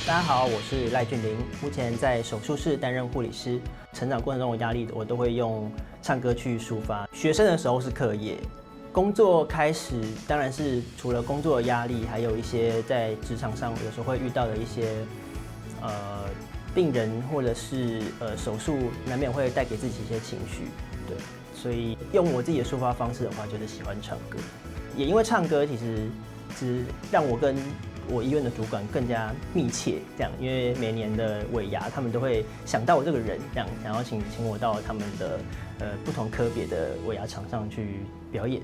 大家好，我是赖俊霖，目前在手术室担任护理师。成长过程中的压力，我都会用唱歌去抒发。学生的时候是课业，工作开始当然是除了工作的压力，还有一些在职场上有时候会遇到的一些病人或者是手术，难免会带给自己一些情绪，对，所以用我自己的抒发方式的话，就是喜欢唱歌。也因为唱歌，其实让我跟我医院的主管更加密切，这样，因为每年的尾牙，他们都会想到我这个人，这样，想要请我到他们的不同科别的尾牙场上去表演。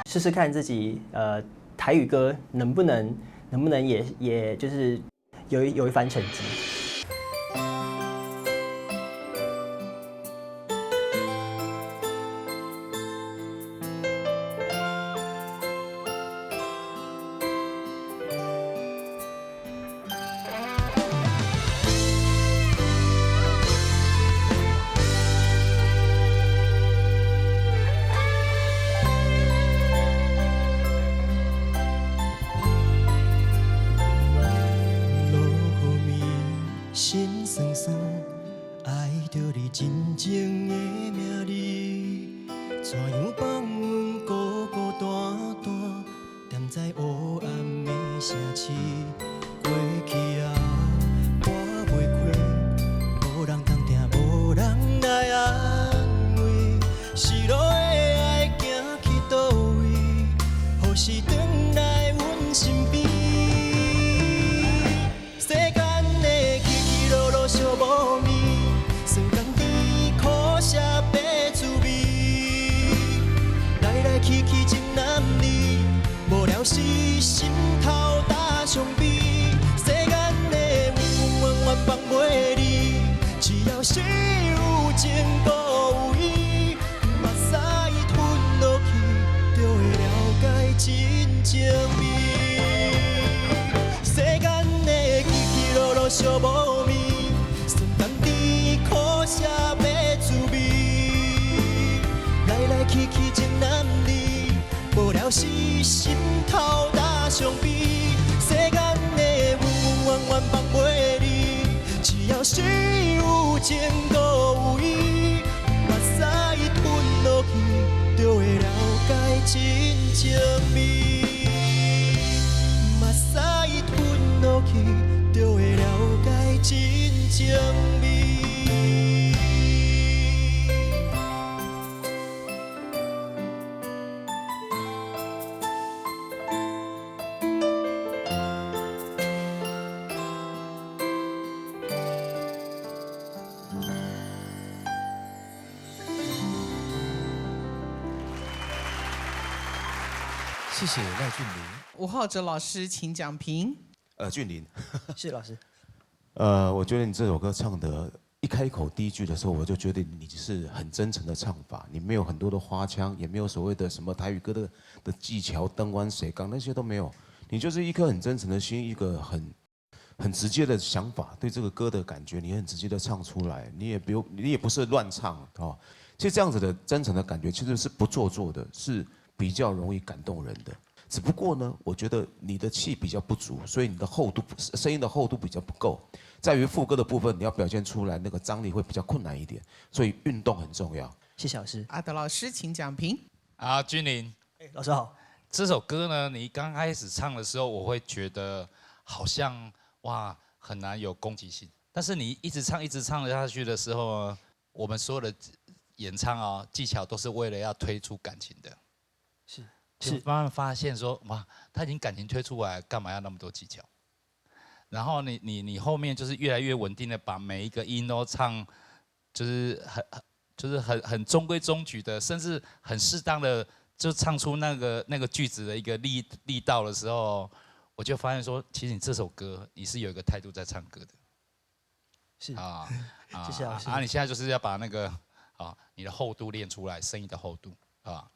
试试看自己台语歌能不能也就是有一番成绩。心酸酸，爱着你真情的名字，怎样放阮孤孤单单，踮在黑暗的城市。过去啊，我袂开，无人通听，无人来安慰，失落的爱行去倒位，何时转来阮身边？寂无眠，酸甘甜，苦涩白滋味，来来去去情难离，无聊时心头打伤悲。世间的弯弯放袂离，只要是有情搁有义，目屎吞落去，就会了解真情味。世间的起起落落寂无眠。苦涩白滋味，来来去去情难离，无聊时心头打伤悲。世间的弯弯放袂离，只要是有情搁有义，目屎吞落去，就会了解真情味。目屎吞落去，就会了解真情味。谢谢赖俊霖。吴浩哲老师，请讲评。俊霖，是老师。我觉得你这首歌唱的，一开口第一句的时候，我就觉得你是很真诚的唱法，你没有很多的花腔，也没有所谓的什么台语歌的技巧、灯光、水缸那些都没有，你就是一颗很真诚的心，一个很直接的想法，对这个歌的感觉，你很直接的唱出来，你也不是乱唱哦。其实这样子的真诚的感觉，其实是不做作的，是比较容易感动人的。只不过呢，我觉得你的气比较不足，所以你的厚度，声音的厚度比较不够，在于副歌的部分，你要表现出来那个张力会比较困难一点，所以运动很重要。谢谢老师。阿德老师，请讲评。俊霖，老师好。这首歌呢，你刚开始唱的时候，我会觉得好像哇很难有攻击性，但是你一直唱下去的时候呢，我们所有的演唱技巧都是为了要推出感情的。是慢慢发现说，哇，他已经感情推出来，干嘛要那么多技巧？然后你后面就是越来越稳定的把每一个音都唱，就是很中规中矩的，甚至很适当的就唱出那个句子的一个力道的时候，我就发现说，其实你这首歌你是有一个态度在唱歌的。是啊，谢谢老师。你现在就是要把那个你的厚度练出来，声音的厚度啊。